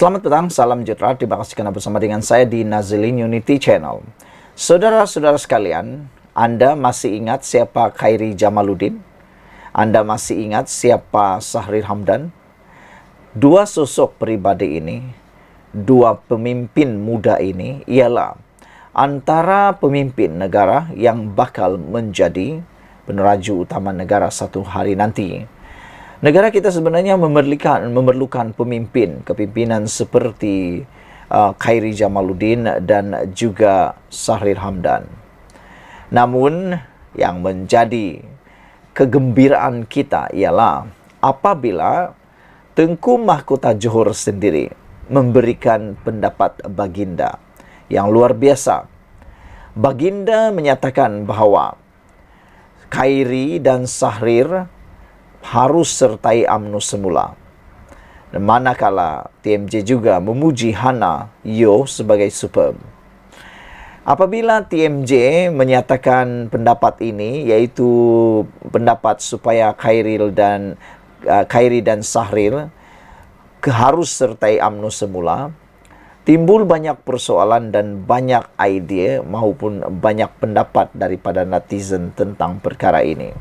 Selamat petang, salam sejahtera. Terima kasih karena bersama dengan saya di Nazilin Unity Channel. Saudara-saudara sekalian, Anda masih ingat siapa Khairi Jamaluddin? Anda masih ingat siapa Sahrir Hamdan? Dua sosok pribadi ini, dua pemimpin muda ini ialah antara pemimpin negara yang bakal menjadi peneraju utama negara satu hari nanti. Negara kita sebenarnya memerlukan kepemimpinan seperti Khairi Jamaluddin dan juga Sahrir Hamdan. Namun yang menjadi kegembiraan kita ialah apabila Tengku Mahkota Johor sendiri memberikan pendapat baginda yang luar biasa. Baginda menyatakan bahawa Khairi dan Sahrir harus sertai UMNO semula. Manakala TMJ juga memuji Hana Yo sebagai superb. Apabila TMJ menyatakan pendapat ini, yaitu pendapat supaya Khairi dan Sahrir harus sertai UMNO semula, timbul banyak persoalan dan banyak idea maupun banyak pendapat daripada netizen tentang perkara ini.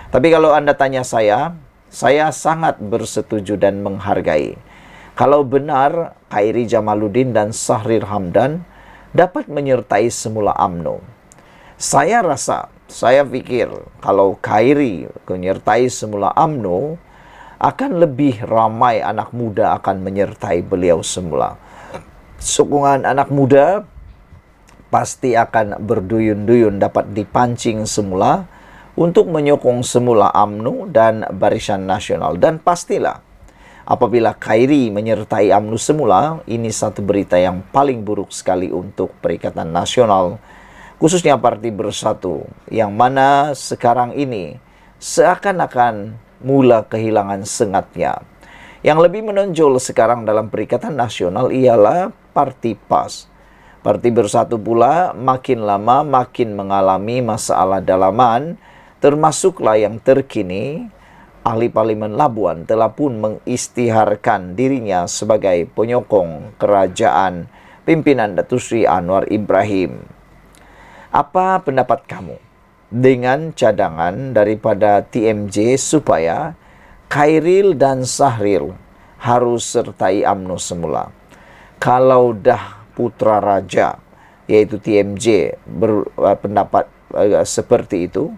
Tapi kalau Anda tanya saya sangat bersetuju dan menghargai. Kalau benar Khairi Jamaluddin dan Sahrir Hamdan dapat menyertai semula UMNO. Saya pikir kalau Khairi menyertai semula UMNO, akan lebih ramai anak muda akan menyertai beliau semula. Sokongan anak muda pasti akan berduyun-duyun dapat dipancing semula untuk menyokong semula UMNO dan Barisan Nasional. Dan pastilah, apabila Khairi menyertai UMNO semula, ini satu berita yang paling buruk sekali untuk Perikatan Nasional, khususnya Parti Bersatu, yang mana sekarang ini seakan-akan mula kehilangan sengatnya. Yang lebih menonjol sekarang dalam Perikatan Nasional ialah Parti PAS. Parti Bersatu pula makin lama makin mengalami masalah dalaman. Termasuklah yang terkini, ahli Parlimen Labuan telah pun mengisytiharkan dirinya sebagai penyokong kerajaan pimpinan Datuk Seri Anwar Ibrahim. Apa pendapat kamu dengan cadangan daripada TMJ supaya Khairil dan Sahrir harus sertai UMNO semula? Kalau dah putra raja, yaitu TMJ, berpendapat seperti itu,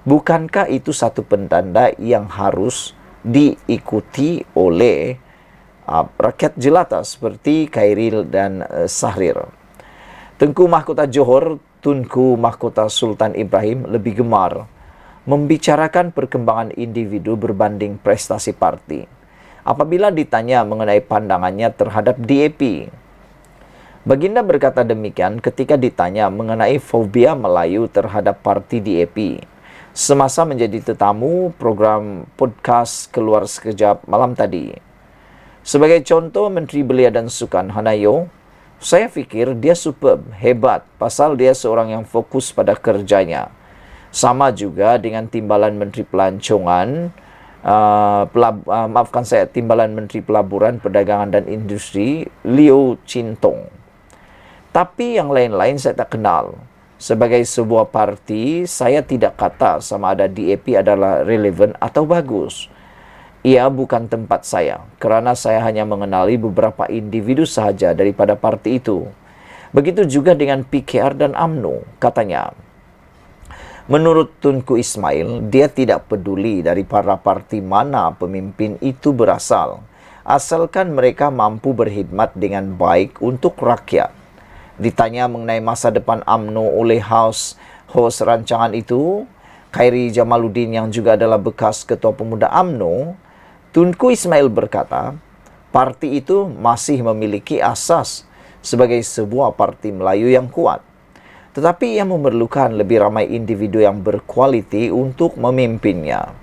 bukankah itu satu pentanda yang harus diikuti oleh rakyat jelata seperti Khairil dan Sahrir? Tengku Mahkota Johor, Tunku Mahkota Sultan Ibrahim lebih gemar membicarakan perkembangan individu berbanding prestasi parti. Apabila ditanya mengenai pandangannya terhadap DAP, Baginda berkata demikian ketika ditanya mengenai fobia Melayu terhadap parti DAP. Semasa menjadi tetamu program podcast Keluar Sekejap malam tadi. Sebagai contoh Menteri Belia dan Sukan Hana Yo, saya fikir dia superb, hebat, pasal dia seorang yang fokus pada kerjanya. Sama juga dengan Timbalan Menteri Pelancongan, Timbalan Menteri Pelaburan, Perdagangan dan Industri, Leo Chin Tong. Tapi yang lain-lain saya tak kenal. Sebagai sebuah parti, saya tidak kata sama ada DAP adalah relevan atau bagus. Ia bukan tempat saya, kerana saya hanya mengenali beberapa individu sahaja daripada parti itu. Begitu juga dengan PKR dan UMNO, katanya. Menurut Tunku Ismail, dia tidak peduli dari para parti mana pemimpin itu berasal, asalkan mereka mampu berkhidmat dengan baik untuk rakyat. Ditanya mengenai masa depan UMNO oleh host rancangan itu, Khairi Jamaluddin yang juga adalah bekas Ketua Pemuda UMNO, Tunku Ismail berkata, parti itu masih memiliki asas sebagai sebuah parti Melayu yang kuat. Tetapi ia memerlukan lebih ramai individu yang berkualiti untuk memimpinnya.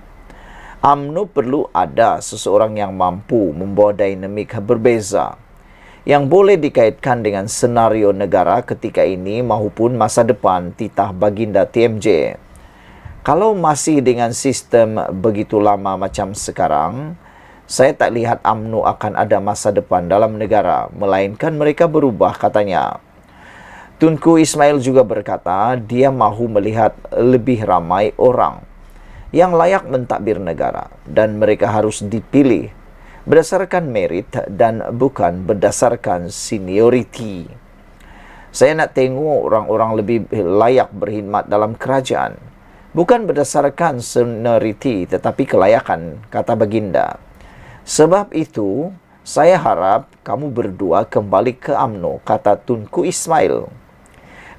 UMNO perlu ada seseorang yang mampu membawa dinamik berbeza, yang boleh dikaitkan dengan senario negara ketika ini maupun masa depan titah baginda TMJ. Kalau masih dengan sistem begitu lama macam sekarang, Saya tak lihat UMNO akan ada masa depan dalam negara, melainkan mereka berubah, katanya. Tunku Ismail juga berkata dia mahu melihat lebih ramai orang yang layak mentadbir negara dan mereka harus dipilih berdasarkan merit dan bukan berdasarkan senioriti. Saya nak tengok orang-orang lebih layak berkhidmat dalam kerajaan, bukan berdasarkan senioriti tetapi kelayakan, kata baginda. Sebab itu, saya harap kamu berdua kembali ke UMNO, kata Tunku Ismail.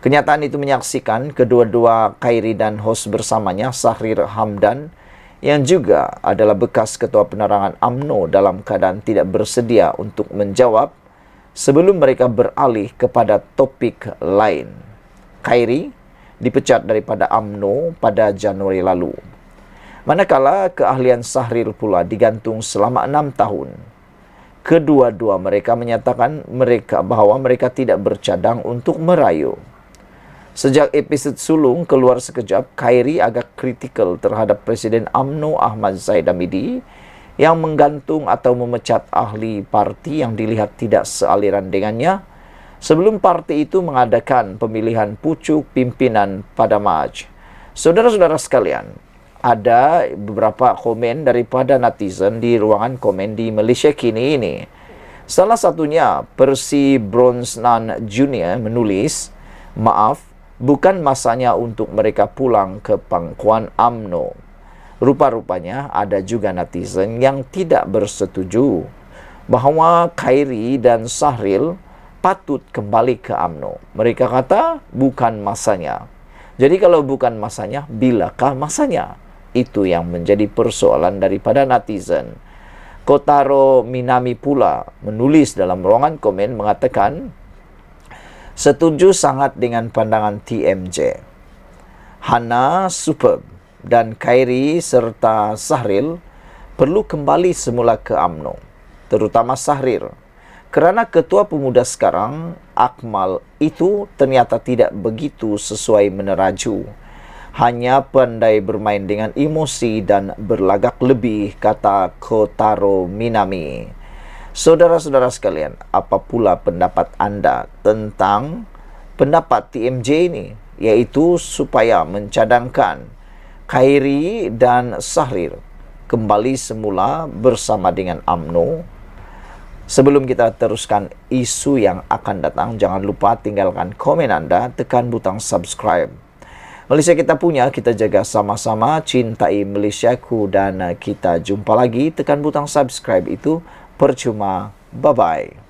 Kenyataan itu menyaksikan kedua-dua Khairi dan hos bersamanya, Sahrir Hamdan, yang juga adalah bekas Ketua Penerangan UMNO dalam keadaan tidak bersedia untuk menjawab sebelum mereka beralih kepada topik lain. Khairi dipecat daripada UMNO pada Januari lalu. Manakala keahlian Sahrir pula digantung selama 6 tahun. Kedua-dua mereka menyatakan bahawa mereka tidak bercadang untuk merayu. Sejak episod sulung keluar sekejap, Khairi agak kritikal terhadap Presiden UMNO Ahmad Zahid Hamidi yang menggantung atau memecat ahli parti yang dilihat tidak sealiran dengannya sebelum parti itu mengadakan pemilihan pucuk pimpinan pada Mac. Saudara-saudara sekalian, ada beberapa komen daripada netizen di ruangan komen di Malaysia kini ini. Salah satunya, Percy Bronsnan Jr. menulis, "Maaf, bukan masanya untuk mereka pulang ke pangkuan UMNO." Rupa-rupanya ada juga netizen yang tidak bersetuju bahawa Khairi dan Sahril patut kembali ke UMNO. Mereka kata bukan masanya. Jadi kalau bukan masanya, bilakah masanya? Itu yang menjadi persoalan daripada netizen. Kotaro Minami pula menulis dalam ruangan komen mengatakan, setuju sangat dengan pandangan TMJ. Hana superb dan Khairi serta Sahril perlu kembali semula ke UMNO, terutama Sahril. Kerana ketua pemuda sekarang, Akmal, itu ternyata tidak begitu sesuai meneraju. Hanya pandai bermain dengan emosi dan berlagak lebih, kata Kotaro Minami. Saudara-saudara sekalian, apa pula pendapat anda tentang pendapat TMJ ini? Iaitu supaya mencadangkan Khairi dan Sahril kembali semula bersama dengan UMNO. Sebelum kita teruskan isu yang akan datang, jangan lupa tinggalkan komen anda, tekan butang subscribe. Malaysia kita punya, kita jaga sama-sama, cintai Malaysiaku, dan kita jumpa lagi. Tekan butang subscribe itu percuma. Bye-bye.